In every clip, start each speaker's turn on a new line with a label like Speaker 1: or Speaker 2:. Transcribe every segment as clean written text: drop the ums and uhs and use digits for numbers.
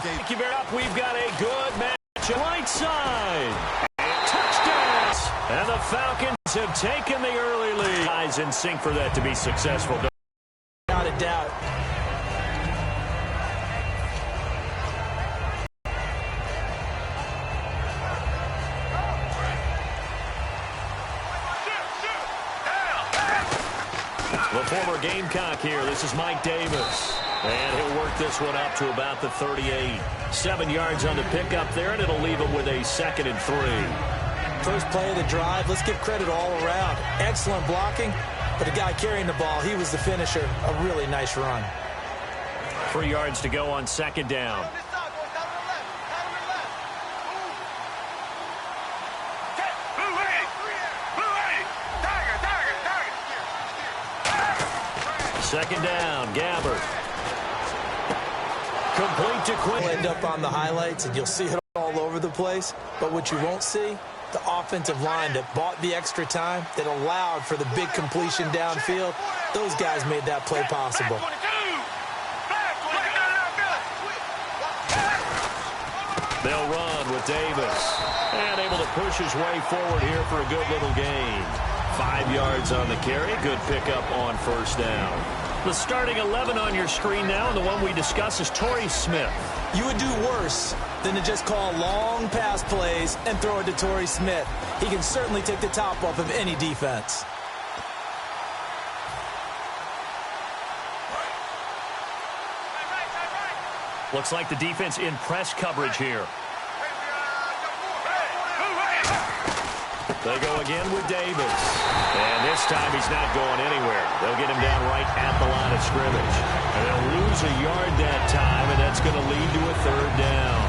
Speaker 1: Thank you very much. We've got a good match. Right side. Touchdowns. And the Falcons have taken the early lead. Guys in sync for that to be successful.
Speaker 2: Without a doubt.
Speaker 1: The former Gamecock here. This is Mike Davis. And he'll work this one up to about the 38. 7 yards on the pickup there, and it'll leave him with a 2nd and 3.
Speaker 2: First play of the drive. Let's give credit all around. Excellent blocking, but the guy carrying the ball, he was the finisher. A really nice run.
Speaker 1: 3 yards to go on 2nd down. Second down, Gabbert. Complete to Quinn.
Speaker 2: We'll end up on the highlights, and you'll see it all over the place. But what you won't see, the offensive line that bought the extra time, that allowed for the big completion downfield, those guys made that play possible.
Speaker 1: They'll run with Davis. And able to push his way forward here for a good little gain. 5 yards on the carry. Good pickup on 1st down. The starting 11 on your screen now, and the one we discuss is Torrey Smith.
Speaker 2: You would do worse than to just call long pass plays and throw it to Torrey Smith. He can certainly take the top off of any defense.
Speaker 1: Looks like the defense in press coverage here. They go again with Davis. And this time he's not going anywhere. They'll get him down right at the line of scrimmage. And they'll lose a yard that time, and that's going to lead to a 3rd down.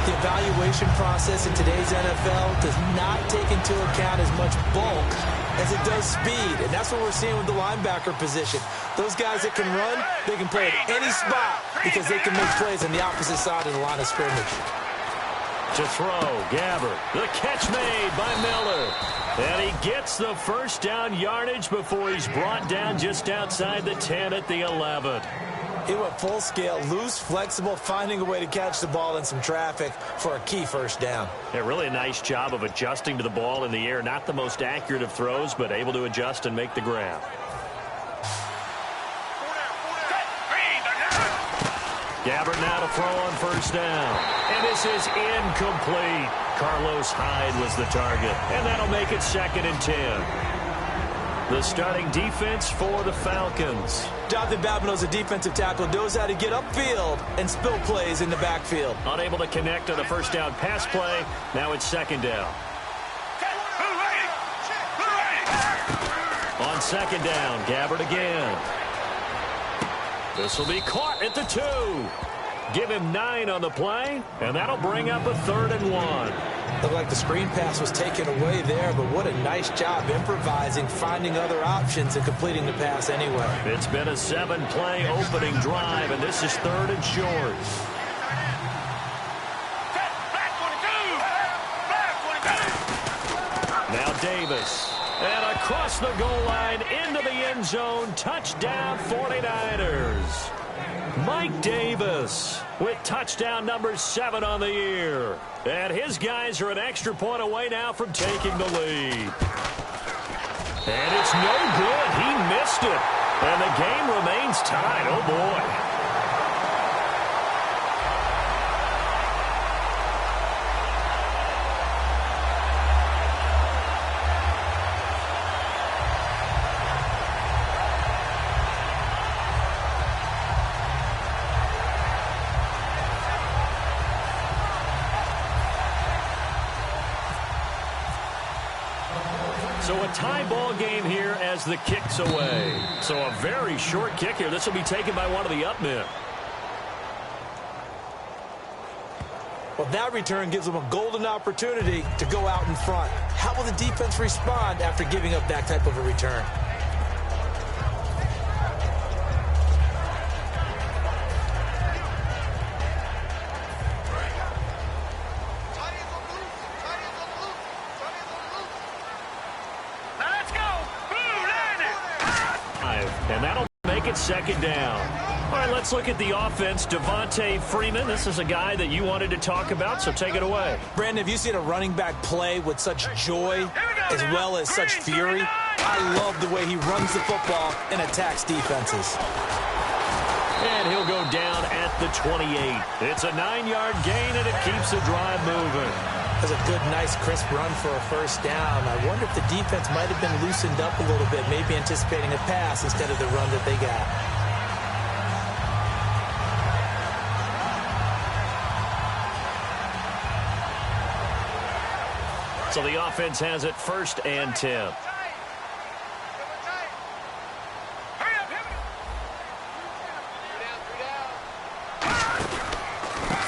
Speaker 2: The evaluation process in today's NFL does not take into account as much bulk as it does speed. And that's what we're seeing with the linebacker position. Those guys that can run, they can play at any spot because they can make plays on the opposite side of the line of scrimmage.
Speaker 1: To throw, Gabbert. The catch made by Miller. And he gets the 1st down yardage before he's brought down just outside the 10 at the 11.
Speaker 2: He went full scale, loose, flexible, finding a way to catch the ball in some traffic for a key 1st down.
Speaker 1: Yeah, really a nice job of adjusting to the ball in the air. Not the most accurate of throws, but able to adjust and make the grab. Gabbert now to throw on 1st down. And this is incomplete. Carlos Hyde was the target. And that'll make it 2nd and 10. The starting defense for the Falcons.
Speaker 2: Jonathan Babineau's a defensive tackle, knows how to get upfield and spill plays in the backfield.
Speaker 1: Unable to connect on the 1st down pass play. Now it's 2nd down. On 2nd down, Gabbert again. This will be caught at the 2. Give him 9 on the play, and that'll bring up a 3rd and 1.
Speaker 2: Looked like the screen pass was taken away there, but what a nice job improvising, finding other options, and completing the pass anyway.
Speaker 1: It's been a 7-play opening drive, and this is 3rd and short. Now Davis. And across the goal line into the end zone. Touchdown 49ers. Mike Davis with touchdown number 7 on the year. And his guys are an extra point away now from taking the lead. And it's no good. He missed it. And the game remains tied. Oh, boy. So a tie ball game here as the kick's away. So a very short kick here. This will be taken by one of the up men.
Speaker 2: Well, that return gives them a golden opportunity to go out in front. How will the defense respond after giving up that type of a return?
Speaker 1: And that'll make it 2nd down. All right, let's look at the offense. Devontae Freeman, this is a guy that you wanted to talk about, so take it away.
Speaker 2: Brandon, have you seen a running back play with such joy as well as such fury? I love the way he runs the football and attacks defenses.
Speaker 1: And he'll go down at the 28. It's a 9-yard gain, and it keeps the drive moving.
Speaker 2: That's a good, nice, crisp run for a first down. I wonder if the defense might have been loosened up a little bit, maybe anticipating a pass instead of the run that they got.
Speaker 1: So the offense has it 1st and 10.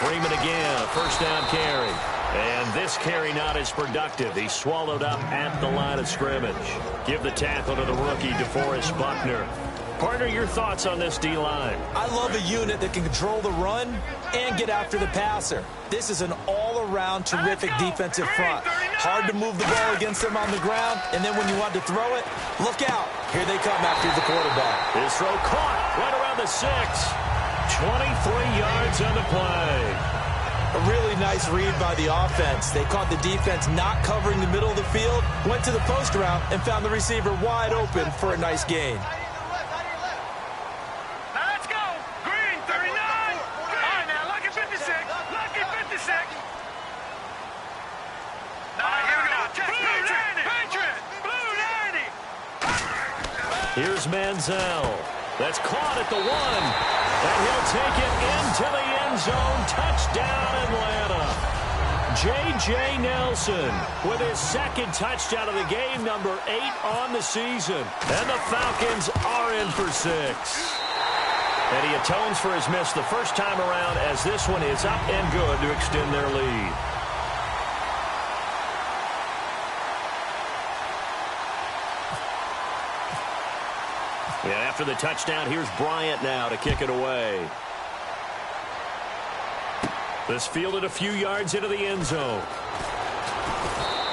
Speaker 1: Freeman again, 1st down carry. And this carry not as productive. He's swallowed up at the line of scrimmage. Give the tackle to the rookie, DeForest Buckner. Partner, your thoughts on this D-line?
Speaker 2: I love a unit that can control the run and get after the passer. This is an all-around terrific defensive front. Hard to move the ball against them on the ground, and then when you want to throw it, look out. Here they come after the quarterback.
Speaker 1: His throw caught right around the 6. 23 yards on the play.
Speaker 2: A really nice read by the offense. They caught the defense not covering the middle of the field, went to the post route, and found the receiver wide open for a nice gain.
Speaker 1: Here's Manziel. That's caught at the 1. And he'll take it into the end zone. Touchdown, Atlanta. J.J. Nelson with his 2nd touchdown of the game, number 8 on the season. And the Falcons are in for 6. And he atones for his miss the first time around as this one is up and good to extend their lead. And after the touchdown, here's Bryant now to kick it away. This fielded a few yards into the end zone.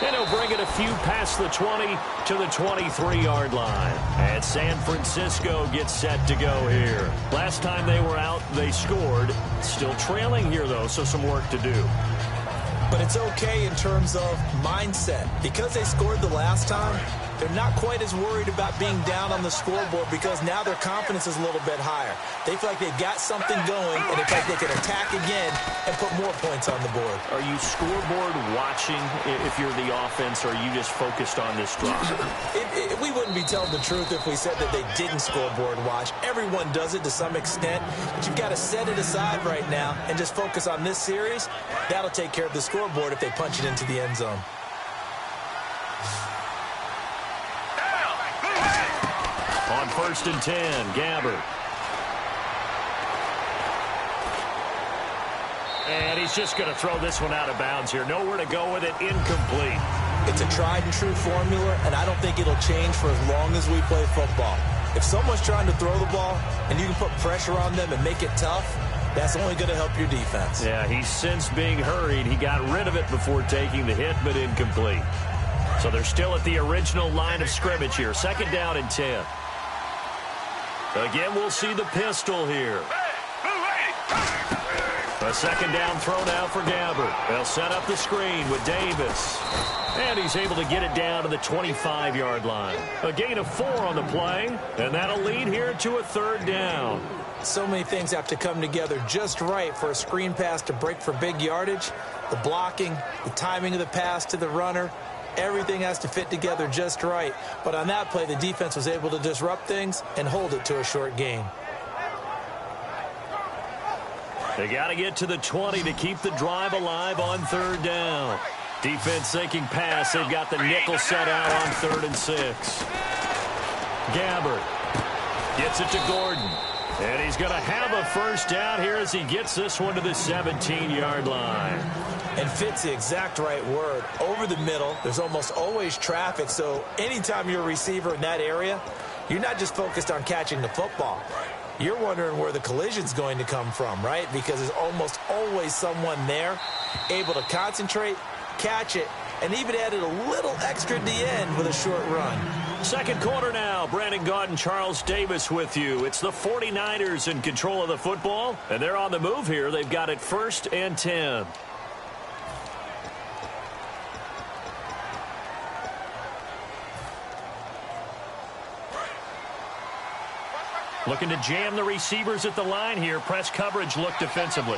Speaker 1: And he'll bring it a few past the 20 to the 23-yard line. And San Francisco gets set to go here. Last time they were out, they scored. Still trailing here, though, so some work to do.
Speaker 2: But it's okay in terms of mindset. Because they scored the last time, they're not quite as worried about being down on the scoreboard because now their confidence is a little bit higher. They feel like they've got something going, and they feel like they can attack again and put more points on the board.
Speaker 1: Are you scoreboard watching if you're the offense, or are you just focused on this drive?
Speaker 2: We wouldn't be telling the truth if we said that they didn't scoreboard watch. Everyone does it to some extent, but you've got to set it aside right now and just focus on this series. That'll take care of the scoreboard if they punch it into the end zone.
Speaker 1: On 1st and 10, Gabbert. And he's just going to throw this one out of bounds here. Nowhere to go with it, incomplete.
Speaker 2: It's a tried-and-true formula, and I don't think it'll change for as long as we play football. If someone's trying to throw the ball and you can put pressure on them and make it tough, that's only going to help your defense.
Speaker 1: Yeah, he's since being hurried. He got rid of it before taking the hit, but incomplete. So they're still at the original line of scrimmage here. 2nd down and 10. Again, we'll see the pistol here. A 2nd down throw now for Gabbert. They'll set up the screen with Davis. And he's able to get it down to the 25-yard line. A gain of 4 on the play, and that'll lead here to a 3rd down.
Speaker 2: So many things have to come together just right for a screen pass to break for big yardage. The blocking, the timing of the pass to the runner, everything has to fit together just right. But on that play, the defense was able to disrupt things and hold it to a short gain.
Speaker 1: They got to get to the 20 to keep the drive alive on 3rd down. Defense thinking pass. They've got the nickel set out on 3rd and 6. Gabbert gets it to Gordon. And he's going to have a first down here as he gets this one to the 17-yard line.
Speaker 2: And fits the exact right word. Over the middle, there's almost always traffic, so anytime you're a receiver in that area, you're not just focused on catching the football. You're wondering where the collision's going to come from, right? Because there's almost always someone there able to concentrate, catch it, and even added a little extra at the end with a short run.
Speaker 1: Second quarter now. Brandon Gaudin and Charles Davis with you. It's the 49ers in control of the football, and they're on the move here. They've got it 1st and 10. Looking to jam the receivers at the line here. Press coverage look defensively.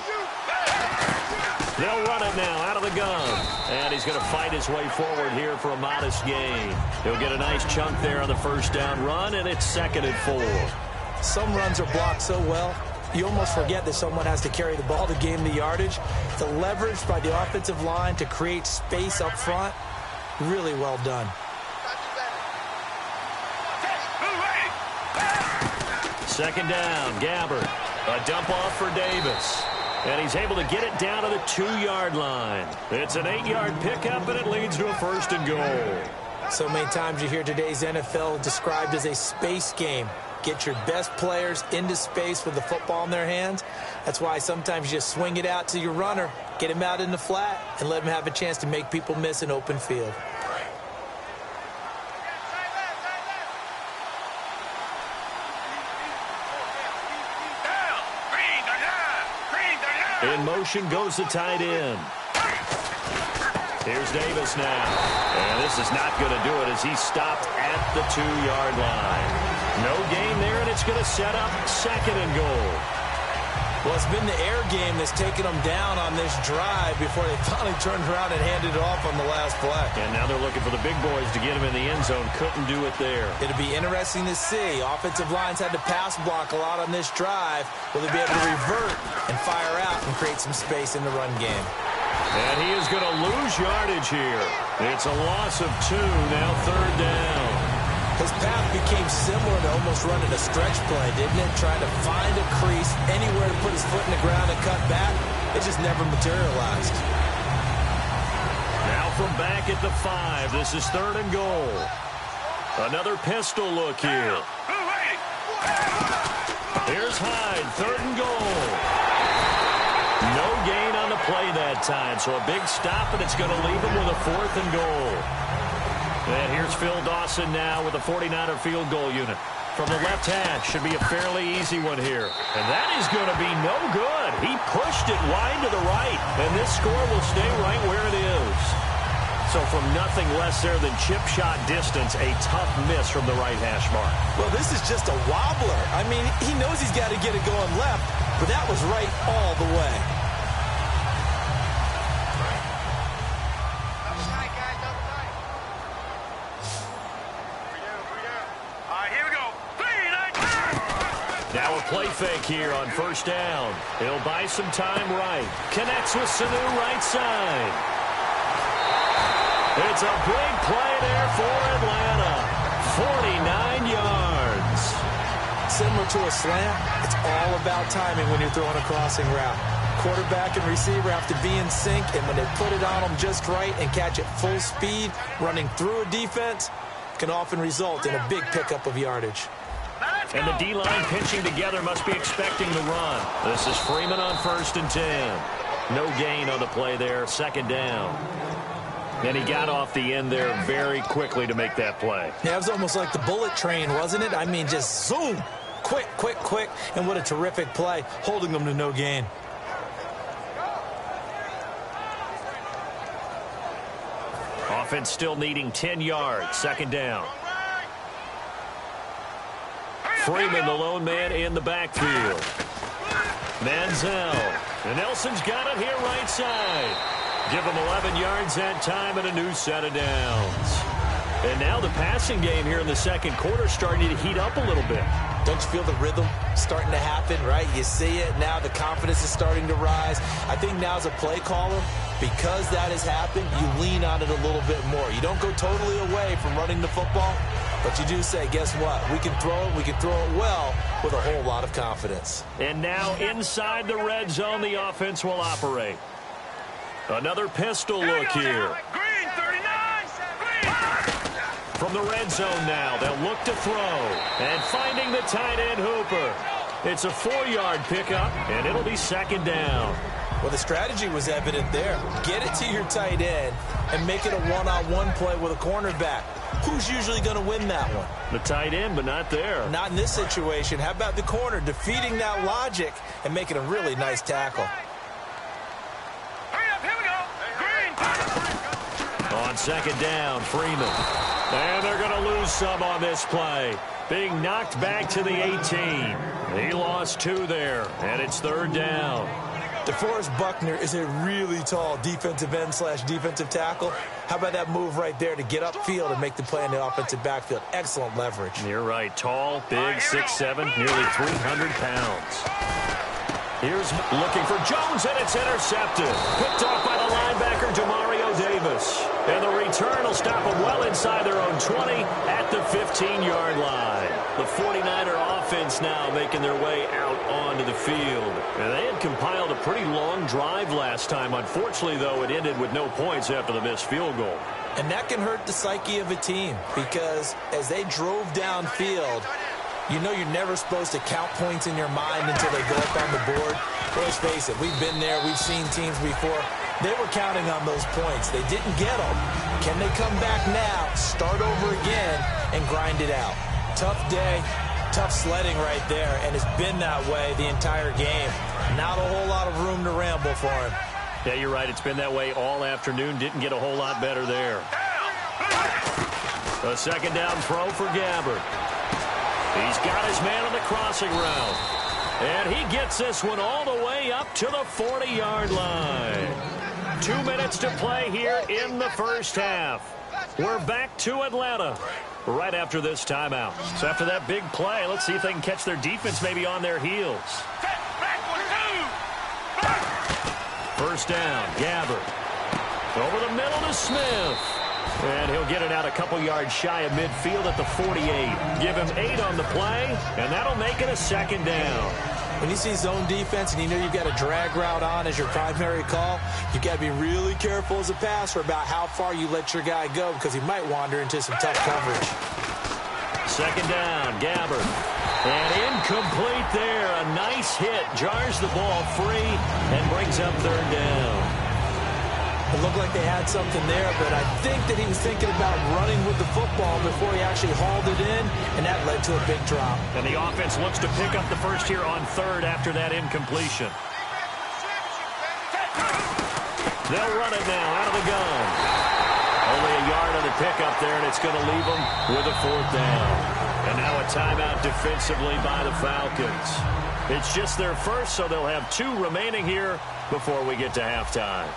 Speaker 1: They'll run it now out of the gun. And he's going to fight his way forward here for a modest gain. He'll get a nice chunk there on the first down run, and it's 2nd and 4.
Speaker 2: Some runs are blocked so well, you almost forget that someone has to carry the ball to gain the yardage. The leverage by the offensive line to create space up front, really well done.
Speaker 1: Second down, Gabbard. A dump off for Davis. And he's able to get it down to the 2-yard line. It's an 8-yard pickup, and it leads to a 1st and goal.
Speaker 2: So many times you hear today's NFL described as a space game. Get your best players into space with the football in their hands. That's why sometimes you just swing it out to your runner, get him out in the flat, and let him have a chance to make people miss an open field.
Speaker 1: In motion goes the tight end. Here's Davis now. And this is not going to do it as he's stopped at the 2-yard line. No gain there, and it's going to set up 2nd and goal.
Speaker 2: Well, it's been the air game that's taken them down on this drive before they finally turned around and handed it off on the last play.
Speaker 1: And now they're looking for the big boys to get him in the end zone. Couldn't do it there.
Speaker 2: It'll be interesting to see. Offensive lines had to pass block a lot on this drive. Will they be able to revert and fire out and create some space in the run game?
Speaker 1: And he is going to lose yardage here. It's a loss of 2, now 3rd down.
Speaker 2: His path became similar to almost running a stretch play, didn't it? Trying to find a crease, anywhere to put his foot in the ground and cut back. It just never materialized.
Speaker 1: Now from back at the 5, this is 3rd and goal. Another pistol look here. Here's Hyde, 3rd and goal. No gain on the play that time, so a big stop, and it's going to leave him with a 4th and goal. And here's Phil Dawson now with the 49er field goal unit. From the left hash, should be a fairly easy one here. And that is going to be no good. He pushed it wide to the right, and this score will stay right where it is. So from nothing less there than chip shot distance, a tough miss from the right hash mark.
Speaker 2: Well, this is just a wobbler. I mean, he knows he's got to get it going left, but that was right all the way.
Speaker 1: Now a play fake here on 1st down. He'll buy some time right. Connects with Sanu right side. It's a big play there for Atlanta. 49 yards.
Speaker 2: Similar to a slant, it's all about timing when you're throwing a crossing route. Quarterback and receiver have to be in sync, and when they put it on them just right and catch it full speed, running through a defense can often result in a big pickup of yardage.
Speaker 1: And the D-line pinching together must be expecting the run. This is Freeman on 1st and 10. No gain on the play there, 2nd down. And he got off the end there very quickly to make that play.
Speaker 2: Yeah, it was almost like the bullet train, wasn't it? I mean, just zoom. Quick, quick, quick. And what a terrific play, holding them to no gain.
Speaker 1: Offense still needing 10 yards, 2nd down. Freeman, the lone man in the backfield. Manziel. And Nelson's got it here right side. Give him 11 yards that time and a new set of downs. And now the passing game here in the 2nd quarter starting to heat up a little bit.
Speaker 2: Don't you feel the rhythm starting to happen, right? You see it. Now the confidence is starting to rise. I think now as a play caller, because that has happened, you lean on it a little bit more. You don't go totally away from running the football, but you do say, guess what? We can throw it well with a whole lot of confidence.
Speaker 1: And now inside the red zone, the offense will operate. Another pistol look here.
Speaker 3: Green, 39.
Speaker 1: From the red zone now, they'll look to throw. And finding the tight end Hooper. It's a 4-yard pickup, and it'll be 2nd down.
Speaker 2: Well, the strategy was evident there. Get it to your tight end and make it a one-on-one play with a cornerback. who's usually going to win that one?
Speaker 1: The tight end, but not there.
Speaker 2: Not in this situation. How about the corner defeating that logic and making a really nice tackle?
Speaker 3: Hurry up, here we go. Green.
Speaker 1: On second down, Freeman. And they're going to lose some on this play. Being knocked back to the 18. He lost 2 there, and it's third down.
Speaker 2: DeForest Buckner is a really tall defensive end / defensive tackle. How about that move right there to get upfield and make the play in the offensive backfield? Excellent leverage.
Speaker 1: You're right. Tall, big, 6'7", nearly 300 pounds. Here's looking for Jones, and it's intercepted. Picked off by the linebacker, Demario Davis. And the return will stop them well inside their own 20 at the 15-yard line. The 49er offense now making their way out onto the field. And they had compiled a pretty long drive last time. Unfortunately, though, it ended with no points after the missed field goal.
Speaker 2: And that can hurt the psyche of a team because as they drove downfield, you know you're never supposed to count points in your mind until they go up on the board. But let's face it, we've been there. We've seen teams before. They were counting on those points. They didn't get them. Can they come back now, start over again, and grind it out? Tough day, tough sledding right there, and it's been that way the entire game. Not a whole lot of room to ramble for him.
Speaker 1: Yeah, you're right. It's been that way all afternoon. Didn't get a whole lot better there. A second down throw for Gabbert. He's got his man on the crossing route. And he gets this one all the way up to the 40-yard line. 2 minutes to play here in the first half. We're back to Atlanta right after this timeout. So after that big play, let's see if they can catch their defense maybe on their heels. First down, Gabbert. Over the middle to Smith. And he'll get it out a couple yards shy of midfield at the 48. Give him 8 on the play, and that'll make it a second down.
Speaker 2: When you see zone defense and you know you've got a drag route on as your primary call, you've got to be really careful as a passer about how far you let your guy go because he might wander into some tough coverage.
Speaker 1: Second down, Gabbert. And incomplete there. A nice hit. Jars the ball free and brings up third down.
Speaker 2: It looked like they had something there, but I think that he was thinking about running with the football before he actually hauled it in, and that led to a big drop.
Speaker 1: And the offense looks to pick up the first here on third after that incompletion. They'll run it now out of the gun. Only a yard on the pickup there, and it's going to leave them with a fourth down. And now a timeout defensively by the Falcons. It's just their first, so they'll have 2 remaining here before we get to halftime.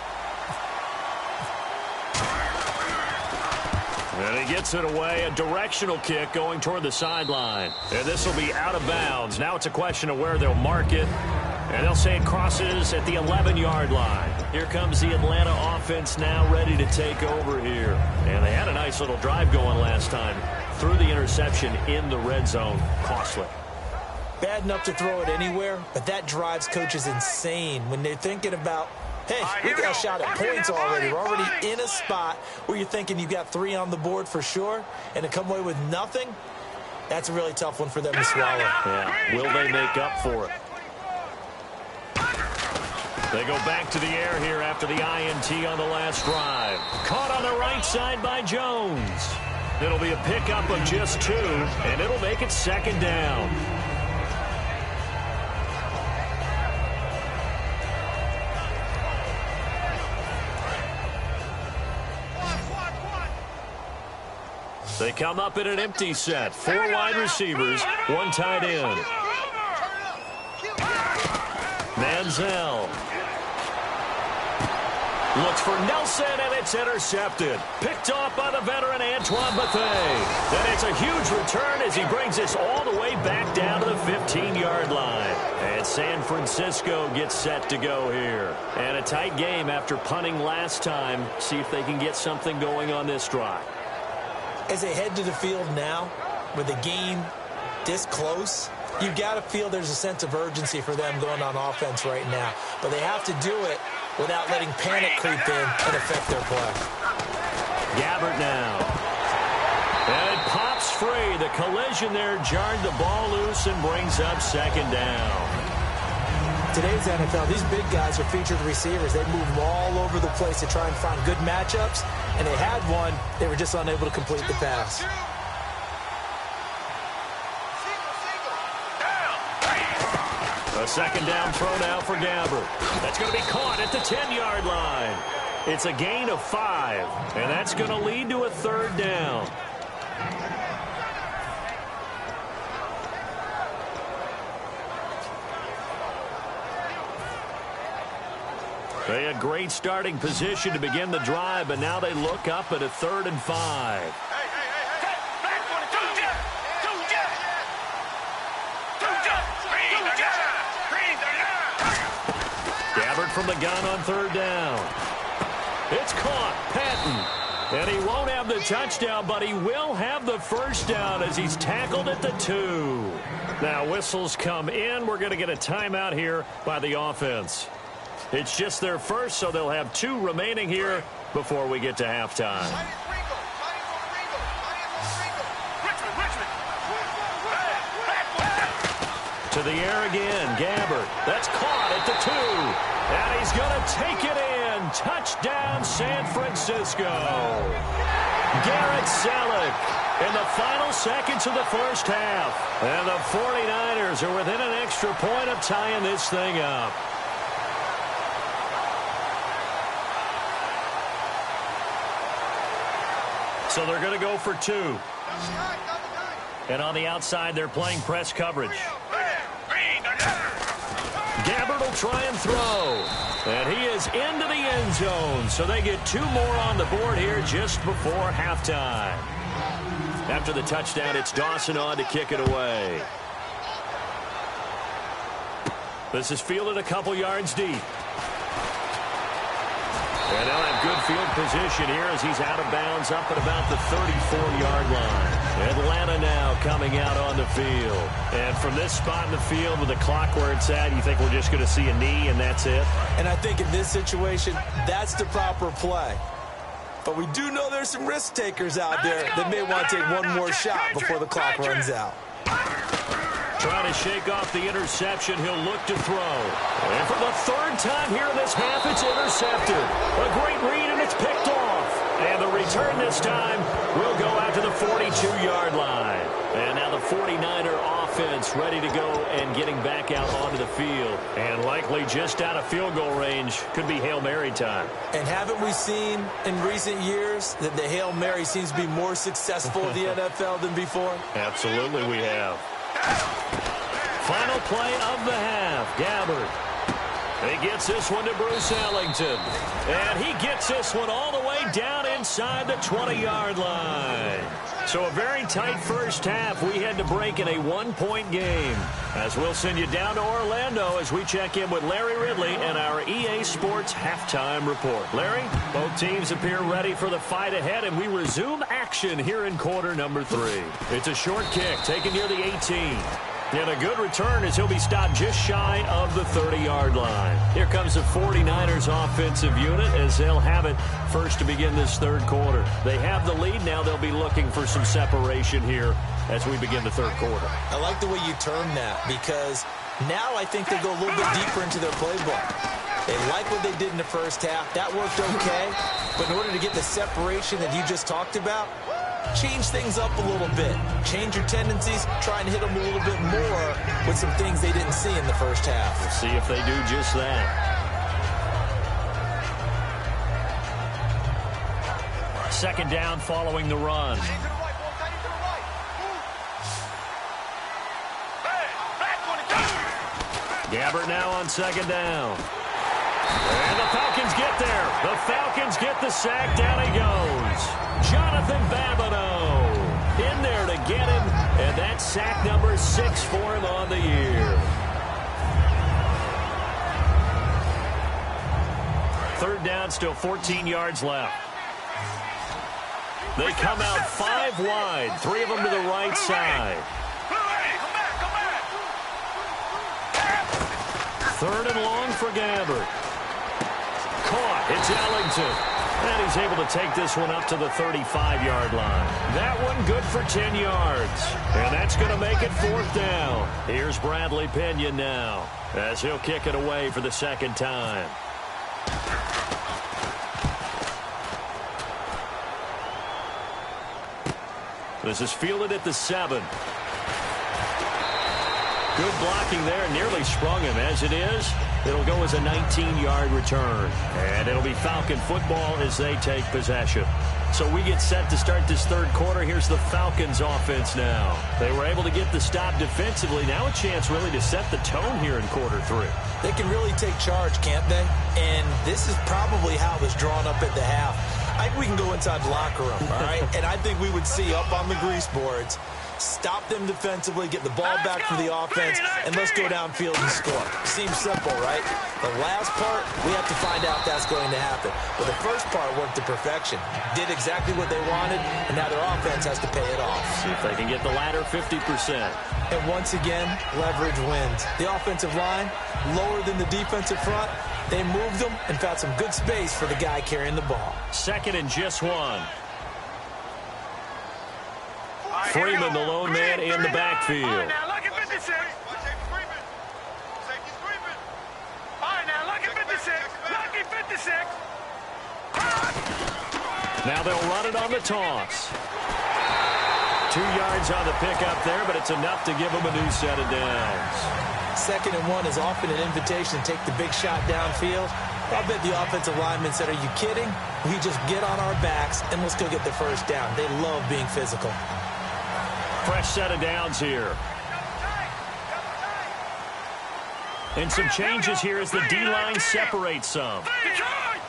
Speaker 1: And he gets it away, a directional kick going toward the sideline. And this will be out of bounds. Now it's a question of where they'll mark it. And they'll say it crosses at the 11-yard line. Here comes the Atlanta offense now ready to take over here. And they had a nice little drive going last time. Threw the interception in the red zone. Costly.
Speaker 2: Bad enough to throw it anywhere, but that drives coaches insane when they're thinking about, hey, we got a shot at points already. We're already in a spot where you're thinking you've got 3 on the board for sure, and to come away with nothing, that's a really tough one for them to swallow.
Speaker 1: Yeah, will they make up for it? They go back to the air here after the INT on the last drive. Caught on the right side by Jones. It'll be a pickup of just 2, and it'll make it second down. They come up in an empty set. 4 wide receivers, 1 tight end. Manziel looks for Nelson, and it's intercepted. Picked off by the veteran Antoine Bethea. And it's a huge return as he brings this all the way back down to the 15-yard line. And San Francisco gets set to go here. And a tight game after punting last time. See if they can get something going on this drive.
Speaker 2: As they head to the field now, with the game this close, you've got to feel there's a sense of urgency for them going on offense right now. But they have to do it without letting panic creep in and affect their play.
Speaker 1: Gabbert now. And it pops free. The collision there jarred the ball loose and brings up second down.
Speaker 2: Today's NFL, these big guys are featured receivers. They move them all over the place to try and find good matchups, and they had one. They were just unable to complete the pass.
Speaker 1: A second down throw now for Gabbert. That's going to be caught at the 10-yard line. It's a gain of 5, and that's going to lead to a third down. They had great starting position to begin the drive, but now they look up at a 3rd and 5. Gabbert from the gun on 3rd down. It's caught. Patton. And he won't have the touchdown, but he will have the first down as he's tackled at the 2. Now whistles come in. We're going to get a timeout here by the offense. It's just their first, so they'll have 2 remaining here before we get to halftime. To the air again, Gabbert. That's caught at the 2. And he's going to take it in. Touchdown, San Francisco. Garrett Selleck in the final seconds of the first half. And the 49ers are within an extra point of tying this thing up. So they're going to go for 2. And on the outside, they're playing press coverage. Gabbert will try and throw. And he is into the end zone. So they get 2 more on the board here just before halftime. After the touchdown, it's Dawson on to kick it away. This is fielded a couple yards deep. And they'll have good field position here as he's out of bounds up at about the 34-yard line. Atlanta now coming out on the field. And from this spot in the field with the clock where it's at, you think we're just going to see a knee and that's it?
Speaker 2: And I think in this situation, that's the proper play. But we do know there's some risk takers out there that may want to take one more shot before the clock runs out.
Speaker 1: Trying to shake off the interception. He'll look to throw. And for the 3rd time here in this half, it's intercepted. A great read, and it's picked off. And the return this time will go out to the 42-yard line. And now the 49er offense ready to go and getting back out onto the field. And likely just out of field goal range. Could be Hail Mary time. And
Speaker 2: haven't we seen in recent years that the Hail Mary seems to be more successful in the NFL than before?
Speaker 1: Absolutely we have. Final play of the half. Gabbert. He gets this one to Bruce Ellington. And he gets this one all the way down inside the 20-yard line. So a very tight first half. We had to break in a 1-point game. As we'll send you down to Orlando as we check in with Larry Ridley and our EA Sports halftime report. Larry, both teams appear ready for the fight ahead, and we resume action here in quarter number 3. It's a short kick taken near the 18. And a good return as he'll be stopped just shy of the 30-yard line. Here comes the 49ers offensive unit as they'll have it first to begin this 3rd quarter. They have the lead. Now they'll be looking for some separation here as we begin the 3rd quarter.
Speaker 2: I like the way you term that because now I think they go a little bit deeper into their playbook. They like what they did in the first half. That worked okay. But in order to get the separation that you just talked about, change things up a little bit. Change your tendencies. Try and hit them a little bit more with some things they didn't see in the first half.
Speaker 1: We'll see if they do just that. Second down following the run. Gabbert now on second down. And the Falcons get there. The Falcons get the sack. Down he goes. Jonathan Babineau in there to get him. And that's sack number 6 for him on the year. 3rd down, still 14 yards left. They come out 5 wide. 3 of them to the right side. 3rd and long for Gabbert. Caught. It's Ellington. And he's able to take this one up to the 35-yard line. That one good for 10 yards. And that's going to make it 4th down. Here's Bradley Pinion now as he'll kick it away for the second time. This is fielded at the 7. Good blocking there. Nearly sprung him. As it is, it'll go as a 19-yard return. And it'll be Falcon football as they take possession. So we get set to start this third quarter. Here's the Falcons offense now. They were able to get the stop defensively. Now a chance really to set the tone here in quarter 3.
Speaker 2: They can really take charge, can't they? And this is probably how it was drawn up at the half. I think we can go inside the locker room, all right? And I think we would see up on the grease boards, stop them defensively, get the ball back for the offense, and let's go downfield and score. Seems simple, right? The last part, we have to find out if that's going to happen. But the first part worked to perfection. Did exactly what they wanted, and now their offense has to pay it off.
Speaker 1: See if they can get the latter 50%.
Speaker 2: And once again, leverage wins. The offensive line, lower than the defensive front. They moved them and found some good space for the guy carrying the ball.
Speaker 1: 2nd and just 1. Freeman, the lone man in the backfield.
Speaker 3: All right, now look at 56. All right, now look at 56. Lucky 56.
Speaker 1: Now they'll run it on the toss. 2 yards on the pickup there, but it's enough to give them a new set of downs.
Speaker 2: 2nd and 1 is often an invitation to take the big shot downfield. I bet the offensive lineman said, are you kidding? We just get on our backs and let's go get the first down. They love being physical.
Speaker 1: Fresh set of downs here. And some changes here as the D-line separates some.
Speaker 3: Detroit!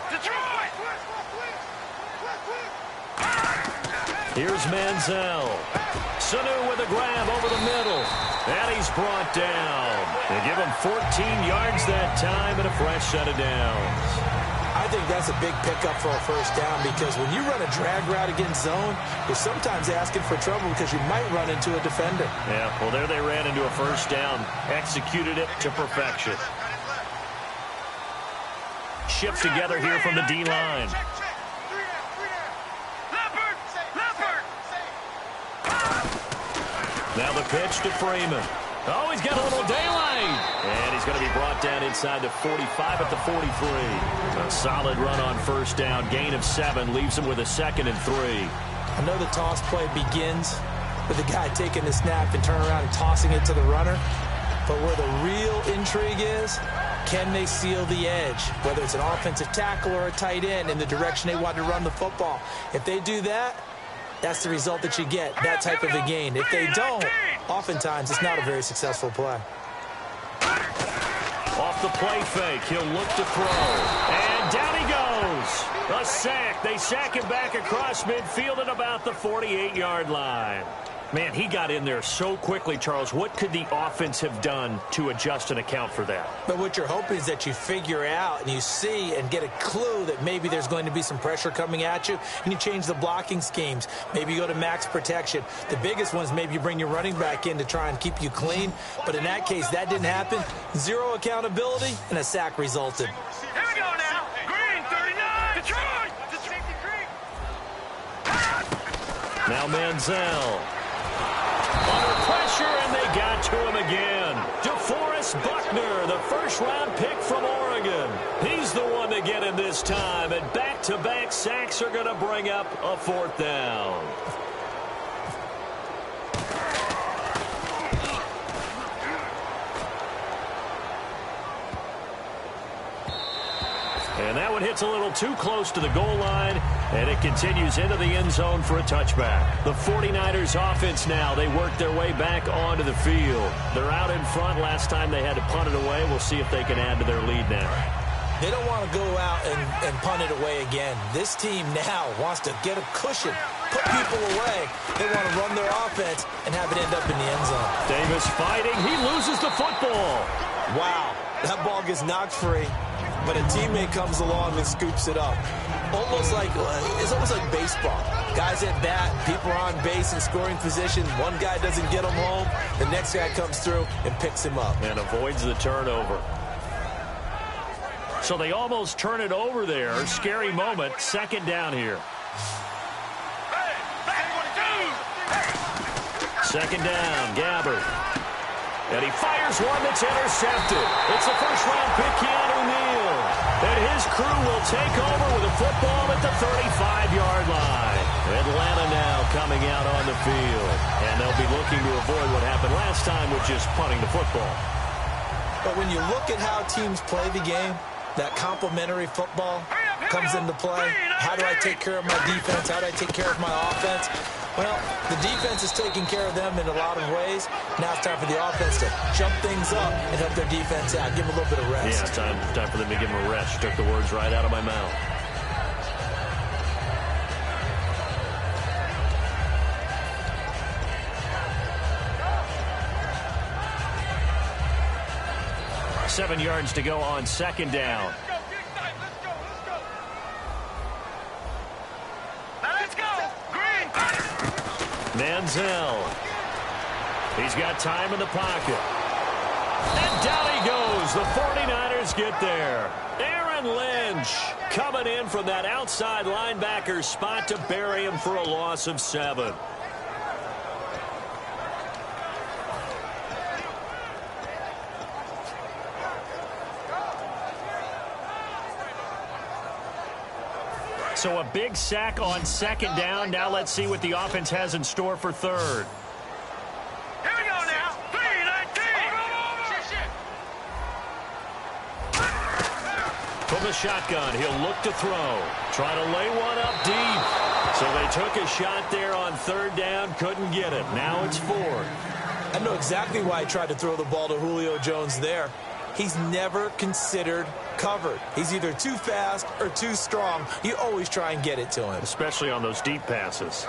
Speaker 1: Here's Manziel. Sanu with a grab over the middle. And he's brought down. They give him 14 yards that time and a fresh set of downs.
Speaker 2: I think that's a big pickup for a first down because when you run a drag route against zone, you're sometimes asking for trouble because you might run into a defender.
Speaker 1: Yeah, well, there they ran into a first down. Executed it to perfection. Shift together here from the D-line. Now the pitch to Freeman. Oh, he's got a little daylight. And he's going to be brought down inside the 45 at the 43. A solid run on first down. Gain of 7 leaves him with a 2nd and 3.
Speaker 2: I know the toss play begins with the guy taking the snap and turning around and tossing it to the runner. But where the real intrigue is, can they seal the edge? Whether it's an offensive tackle or a tight end in the direction they want to run the football. If they do that, that's the result that you get, that type of a gain. If they don't, oftentimes it's not a very successful play.
Speaker 1: Off the play fake, he'll look to throw. And down he goes. A sack. They sack him back across midfield at about the 48-yard line. Man, he got in there so quickly, Charles. What could the offense have done to adjust and account for that?
Speaker 2: But what you're hoping is that you figure out and you see and get a clue that maybe there's going to be some pressure coming at you, and you change the blocking schemes. Maybe you go to max protection. The biggest one is maybe you bring your running back in to try and keep you clean. But in that case, that didn't happen. Zero accountability, and a sack resulted.
Speaker 3: Here we go now. Green, 39. Detroit.
Speaker 1: Now Manziel. Under pressure, and they got to him again. DeForest Buckner, the first-round pick from Oregon. He's the one to get him this time, and back-to-back sacks are going to bring up a 4th down. And that one hits a little too close to the goal line, and it continues into the end zone for a touchback. The 49ers offense now, they work their way back onto the field. They're out in front. Last time they had to punt it away. We'll see if they can add to their lead now.
Speaker 2: They don't want to go out and punt it away again. This team now wants to get a cushion, put people away. They want to run their offense and have it end up in the end zone.
Speaker 1: Davis fighting. He loses the football.
Speaker 2: Wow, that ball gets knocked free. But a teammate comes along and scoops it up. It's almost like baseball. Guys at bat, people are on base in scoring position. One guy doesn't get him home. The next guy comes through and picks him up.
Speaker 1: And avoids the turnover. So they almost turn it over there. Scary moment. Second down here. Second down, Gabbard. And he fires one that's intercepted. It's a first-round pick, Keanu Neal. And his crew will take over with a football at the 35-yard line. Atlanta now coming out on the field. And they'll be looking to avoid what happened last time with just punting the football.
Speaker 2: But when you look at how teams play the game, that complementary football comes into play. How do I take care of my defense? How do I take care of my offense? Well, the defense is taking care of them in a lot of ways. Now it's time for the offense to jump things up and help their defense out. Give them a little bit of rest.
Speaker 1: Yeah, time for them to give them a rest. Took the words right out of my mouth. Seven yards to go on second down. Manziel. He's got time in the pocket. And down he goes. The 49ers get there. Aaron Lynch coming in from that outside linebacker spot to bury him for a loss of 7. So a big sack on second down. Now let's see what the offense has in store for third.
Speaker 3: Here we go now. 3-19.
Speaker 1: From the shotgun, he'll look to throw. Try to lay one up deep. So they took a shot there on third down. Couldn't get it. Now it's fourth.
Speaker 2: I know exactly why he tried to throw the ball to Julio Jones there. He's never considered covered. He's either too fast or too strong. You always try and get it to him.
Speaker 1: Especially on those deep passes.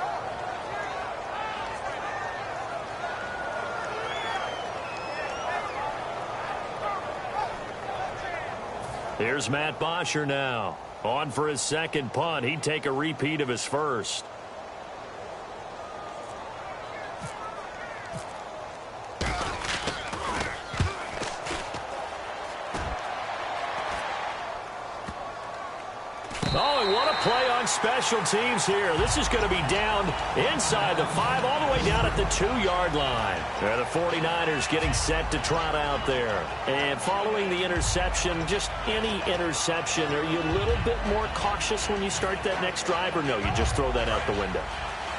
Speaker 1: Here's Matt Bosher now. On for his second punt. He'd take a repeat of his first. Oh, and what a play on special teams here. This is going to be down inside the 5, all the way down at the 2-yard line. There, the 49ers getting set to trot out there. And following the interception, just any interception, are you a little bit more cautious when you start that next drive, or no, you just throw that out the window?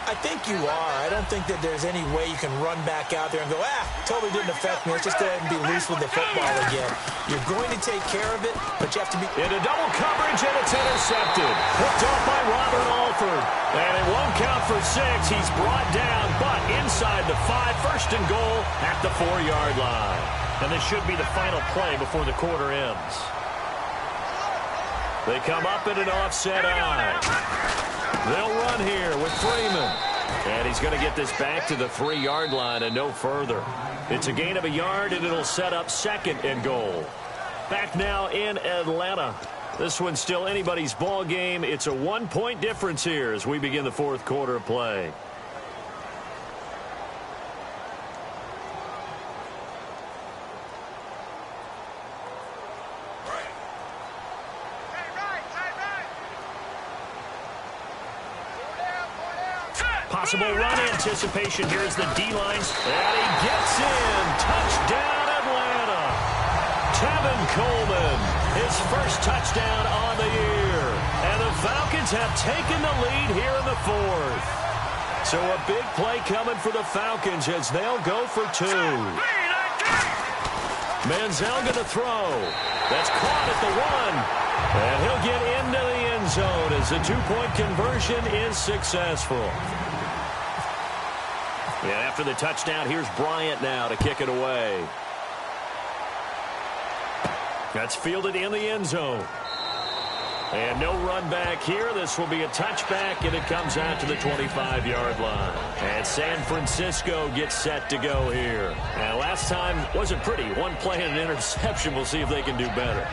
Speaker 2: I think you are. I don't think that there's any way you can run back out there and go, totally didn't affect me. Let's just go ahead and be loose with the football again. You're going to take care of it, but you have to be...
Speaker 1: Into double coverage, and it's intercepted. Hooked off by Robert Alford. And it won't count for 6. He's brought down, but inside the 5, first and goal at the 4-yard line. And this should be the final play before the quarter ends. They come up in an offset eye. They'll run here with Freeman. And he's going to get this back to the 3-yard line and no further. It's a gain of a yard, and it'll set up second and goal. Back now in Atlanta. This one's still anybody's ball game. It's a 1-point difference here as we begin the fourth quarter of play. Possible run anticipation. Here's the D-lines. And he gets in. Touchdown, Atlanta. Tevin Coleman, his first touchdown on the year. And the Falcons have taken the lead here in the fourth. So a big play coming for the Falcons as they'll go for 2. Manziel going to throw. That's caught at the 1. And he'll get into the end zone as the 2-point conversion is successful. And after the touchdown, here's Bryant now to kick it away. That's fielded in the end zone. And no run back here. This will be a touchback, and it comes out to the 25-yard line. And San Francisco gets set to go here. And last time wasn't pretty. One play and an interception. We'll see if they can do better.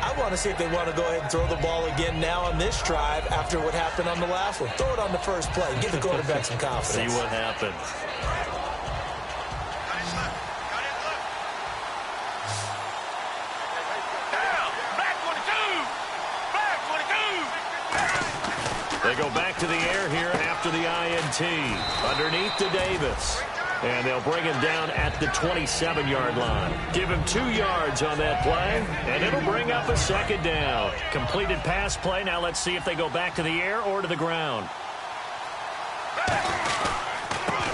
Speaker 2: I want to see if they want to go ahead and throw the ball again now on this drive after what happened on the last one. Throw it on the first play. Give the quarterback some confidence.
Speaker 1: See what happens.
Speaker 3: Back 22.
Speaker 1: They go back to the air here after the INT. Underneath to Davis. And they'll bring him down at the 27-yard line. Give him 2 yards on that play, and it'll bring up a second down. Completed pass play. Now let's see if they go back to the air or to the ground.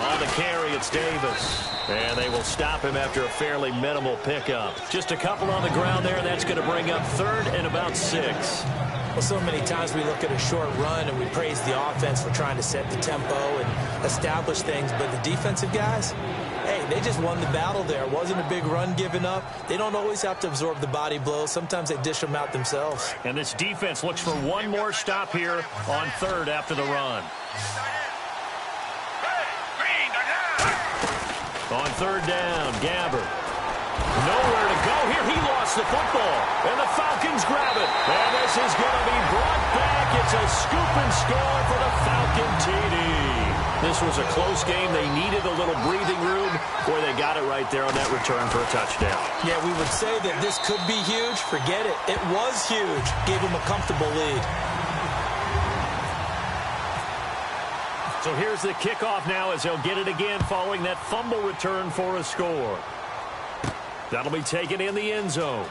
Speaker 1: On the carry, it's Davis. And they will stop him after a fairly minimal pickup. Just a couple on the ground there. That's going to bring up 3rd and about 6.
Speaker 2: Well, so many times we look at a short run and we praise the offense for trying to set the tempo and establish things. But the defensive guys, hey, they just won the battle there. It wasn't a big run given up. They don't always have to absorb the body blows. Sometimes they dish them out themselves.
Speaker 1: And this defense looks for one more stop here on 3rd after the run. On 3rd down, Gabbert. Nowhere to go here. He lost the football. And the Falcons grab it. And this is going to be brought back. It's a scoop and score for the Falcon TD. This was a close game. They needed a little breathing room. Boy, they got it right there on that return for a touchdown.
Speaker 2: Yeah, we would say that this could be huge. Forget it. It was huge. Gave them a comfortable lead.
Speaker 1: So here's the kickoff now as they'll get it again following that fumble return for a score. That'll be taken in the end zone.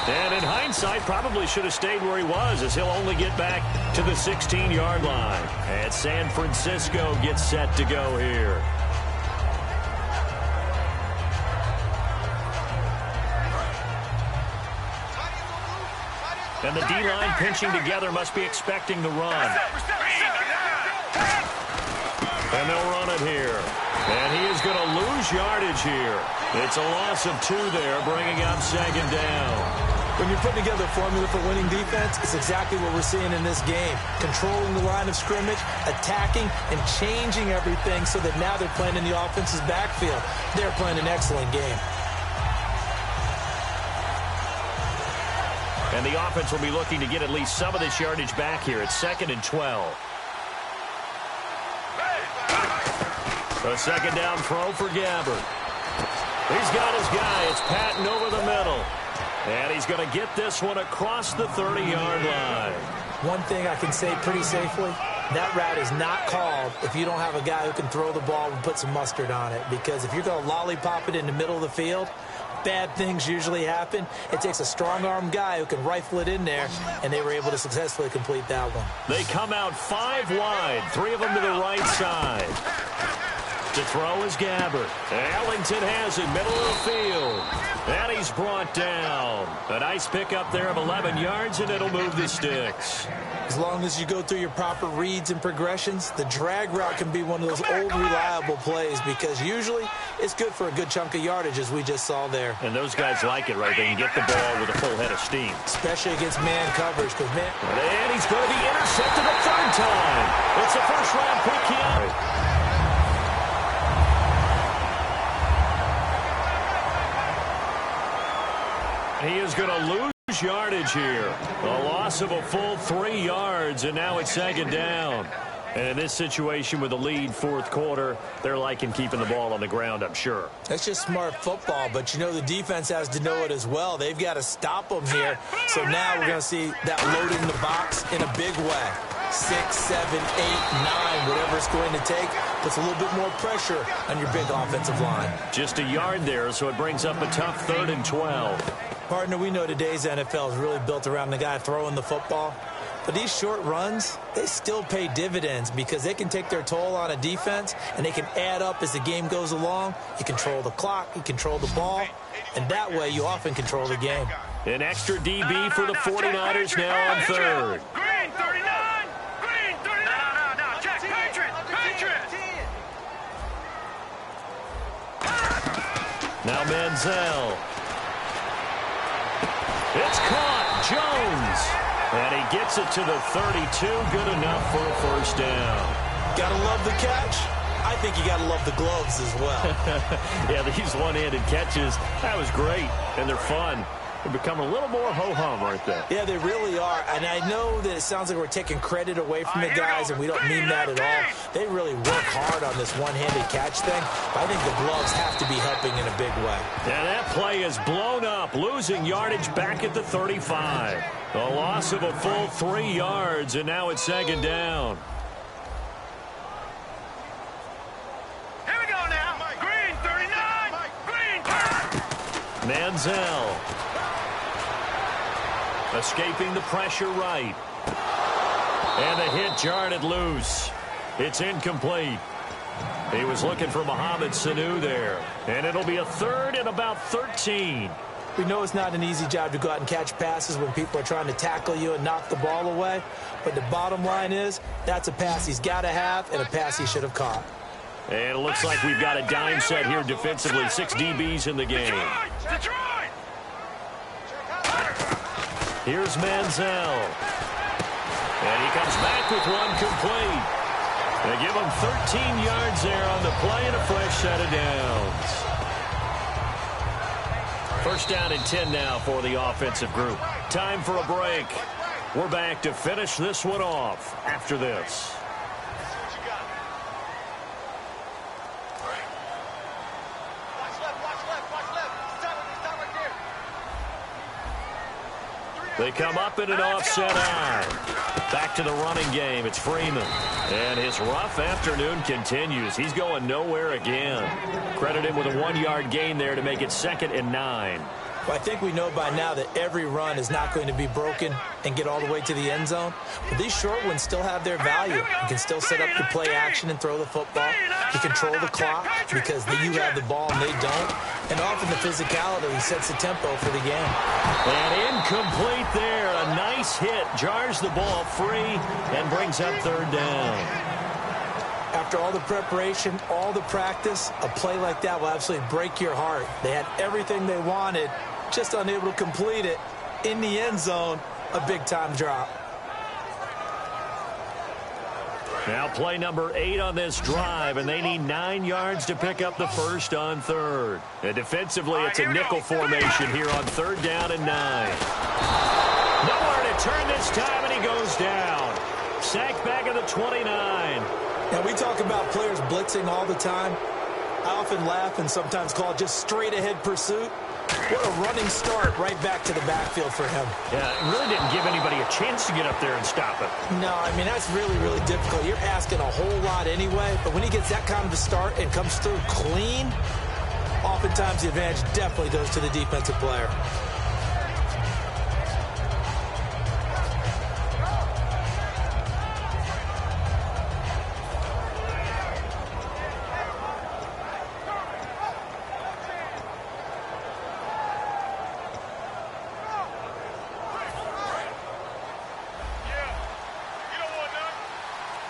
Speaker 1: And in hindsight, probably should have stayed where he was as he'll only get back to the 16-yard line. And San Francisco gets set to go here. And the D-line pinching together must be expecting the run. And they'll run it here. And he is going to lose yardage here. It's a loss of 2 there, bringing up 2nd down.
Speaker 2: When you're putting together a formula for winning defense, it's exactly what we're seeing in this game. Controlling the line of scrimmage, attacking, and changing everything so that now they're playing in the offense's backfield. They're playing an excellent game.
Speaker 1: And the offense will be looking to get at least some of this yardage back here. It's 2nd and 12. A 2nd down throw for Gabbert. He's got his guy. It's Patton over the middle. And he's going to get this one across the 30-yard line.
Speaker 2: One thing I can say pretty safely, that route is not called if you don't have a guy who can throw the ball and put some mustard on it. Because if you're going to lollipop it in the middle of the field, bad things usually happen. It takes a strong-arm guy who can rifle it in there, and they were able to successfully complete that one.
Speaker 1: They come out 5 wide, 3 of them to the right side. To throw is Gabbert. Ellington has it, middle of the field. And he's brought down. A nice pickup there of 11 yards, and it'll move the sticks.
Speaker 2: As long as you go through your proper reads and progressions, the drag route can be one of those old reliable plays because usually it's good for a good chunk of yardage, as we just saw there.
Speaker 1: And those guys like it, right? They can get the ball with a full head of steam.
Speaker 2: Especially against man coverage.
Speaker 1: And he's going to be intercepted a 3rd time. It's a first-round pick here. He is going to lose yardage here. A loss of a full 3 yards, and now it's 2nd down. And in this situation with the lead 4th quarter, they're liking keeping the ball on the ground, I'm sure.
Speaker 2: That's just smart football, but you know the defense has to know it as well. They've got to stop them here. So now we're going to see that loading the box in a big way. 6, 7, 8, 9, whatever it's going to take, puts a little bit more pressure on your big offensive line.
Speaker 1: Just a yard there, so it brings up a tough 3rd and 12.
Speaker 2: Partner, we know today's NFL is really built around the guy throwing the football. But these short runs, they still pay dividends because they can take their toll on a defense and they can add up as the game goes along. You control the clock, you control the ball, and that way you often control the game.
Speaker 1: An extra DB for the 49ers now on 3rd.
Speaker 3: Green 39! Green 39! No, Jack, Patriots!
Speaker 1: Now Manziel. It's caught. Jones. And he gets it to the 32. Good enough for a first down.
Speaker 2: Gotta love the catch. I think you gotta love the gloves as well.
Speaker 1: Yeah, these one-handed catches, that was great, and they're fun. They've become a little more ho-hum, aren't they?
Speaker 2: Yeah, they really are. And I know that it sounds like we're taking credit away from the guys, and we don't mean that at all. They really work hard on this one-handed catch thing, but I think the gloves have to be helping in a big way.
Speaker 1: And that play is blown up, losing yardage back at the 35. A loss of a full 3 yards, and now it's second down.
Speaker 3: Here we go now. Green 39. Green.
Speaker 1: Manziel. Escaping the pressure right. And the hit jarred it loose. It's incomplete. He was looking for Mohamed Sanu there. And it'll be a third and about 13.
Speaker 2: We know it's not an easy job to go out and catch passes when people are trying to tackle you and knock the ball away. But the bottom line is, that's a pass he's got to have and a pass he should have caught.
Speaker 1: And it looks like we've got a dime set here defensively. 6 DBs in the game.
Speaker 3: Detroit.
Speaker 1: Here's Manziel. And he comes back with one complete. They give him 13 yards there on the play and a fresh set of downs. First down and 10 now for the offensive group. Time for a break. We're back to finish this one off after this. They come up in an offset eye. Back to the running game. It's Freeman. And his rough afternoon continues. He's going nowhere again. Credit him with a 1-yard gain there to make it 2nd and 9.
Speaker 2: Well, I think we know by now that every run is not going to be broken and get all the way to the end zone. But these short ones still have their value. You can still set up the play action and throw the football. You control the clock because you have the ball and they don't. And often the physicality sets the tempo for the game.
Speaker 1: And incomplete there. A nice hit. Jars the ball free and brings up 3rd down.
Speaker 2: After all the preparation, all the practice, a play like that will absolutely break your heart. They had everything they wanted, just unable to complete it. In the end zone, a big-time drop.
Speaker 1: Now play number 8 on this drive, and they need 9 yards to pick up the first on 3rd. And defensively, it's a nickel formation here on 3rd down and 9. Nowhere to turn this time, and he goes down. Sacked back at the 29.
Speaker 2: Now, we talk about players blitzing all the time. I often laugh and sometimes call it just straight-ahead pursuit. What a running start right back to the backfield for him.
Speaker 1: Yeah, it really didn't give anybody a chance to get up there and stop it.
Speaker 2: No, I mean, that's really, really difficult. You're asking a whole lot anyway, but when he gets that kind of a start and comes through clean, oftentimes the advantage definitely goes to the defensive player.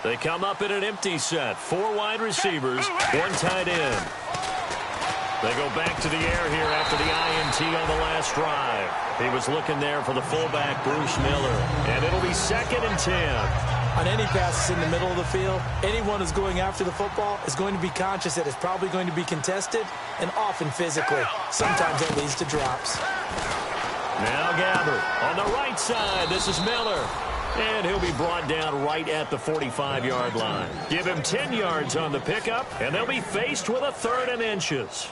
Speaker 1: They come up in an empty set. 4 wide receivers, 1 tight end. They go back to the air here after the INT on the last drive. He was looking there for the fullback, Bruce Miller. And it'll be 2nd and 10.
Speaker 2: On any passes in the middle of the field, anyone who's going after the football is going to be conscious that it's probably going to be contested and often physically. Sometimes that leads to drops.
Speaker 1: Now Gabbert on the right side. This is Miller. And he'll be brought down right at the 45-yard line. Give him 10 yards on the pickup, and they'll be faced with a 3rd and inches.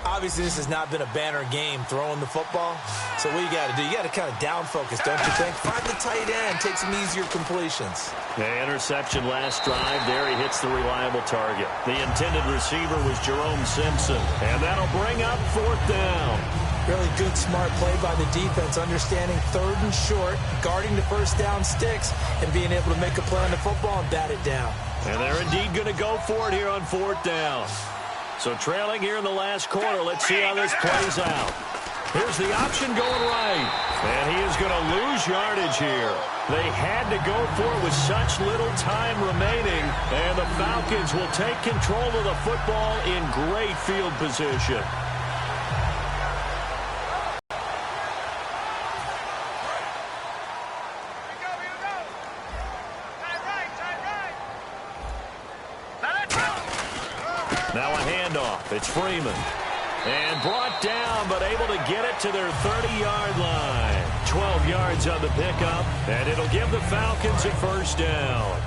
Speaker 2: Obviously, this has not been a banner game throwing the football. So what you got to do, you got to kind of down focus, don't you think? Find the tight end, take some easier completions.
Speaker 1: The interception last drive there. He hits the reliable target. The intended receiver was Jerome Simpson. And that'll bring up 4th down.
Speaker 2: Really good, smart play by the defense, understanding 3rd and short, guarding the first down sticks, and being able to make a play on the football and bat it down.
Speaker 1: And they're indeed going to go for it here on 4th down. So trailing here in the last quarter, let's see how this plays out. Here's the option going right. And he is going to lose yardage here. They had to go for it with such little time remaining. And the Falcons will take control of the football in great field position. Now a handoff. It's Freeman. And brought down, but able to get it to their 30-yard line. 12 yards on the pickup, and it'll give the Falcons a first down.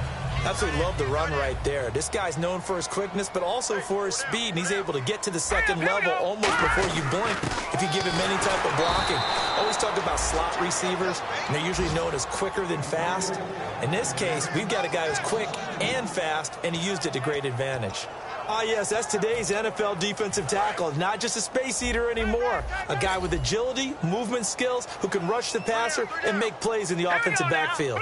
Speaker 2: Absolutely love the run right there. This guy's known for his quickness, but also for his speed, and he's able to get to the second level almost before you blink if you give him any type of blocking. Always talk about slot receivers, and they're usually known as quicker than fast. In this case, we've got a guy who's quick and fast, and he used it to great advantage. Ah, yes, that's today's NFL defensive tackle. Not just a space eater anymore. A guy with agility, movement skills, who can rush the passer and make plays in the offensive backfield.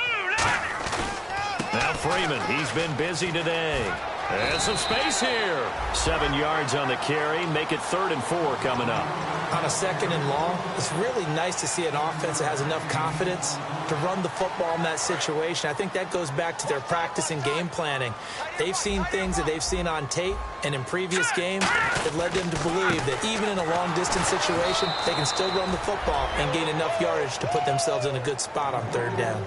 Speaker 1: Now Freeman, he's been busy today. And some space here. 7 yards on the carry. Make it 3rd and 4 coming up.
Speaker 2: On a 2nd and long, it's really nice to see an offense that has enough confidence to run the football in that situation. I think that goes back to their practice and game planning. They've seen things that they've seen on tape and in previous games that led them to believe that even in a long-distance situation, they can still run the football and gain enough yardage to put themselves in a good spot on 3rd down.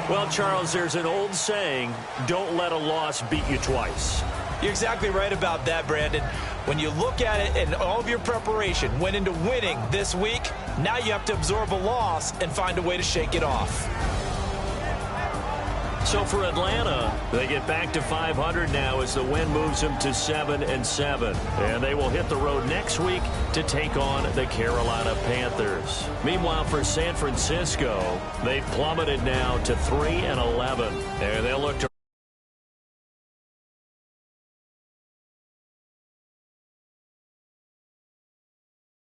Speaker 1: Well, Charles, there's an old saying, don't let a loss beat you twice.
Speaker 2: You're exactly right about that, Brandon. When you look at it and all of your preparation went into winning this week, now you have to absorb a loss and find a way to shake it off.
Speaker 1: So for Atlanta, they get back to 500 now as the win moves them to 7-7. And they will hit the road next week to take on the Carolina Panthers. Meanwhile, for San Francisco, they've plummeted now to 3-11. And they'll look to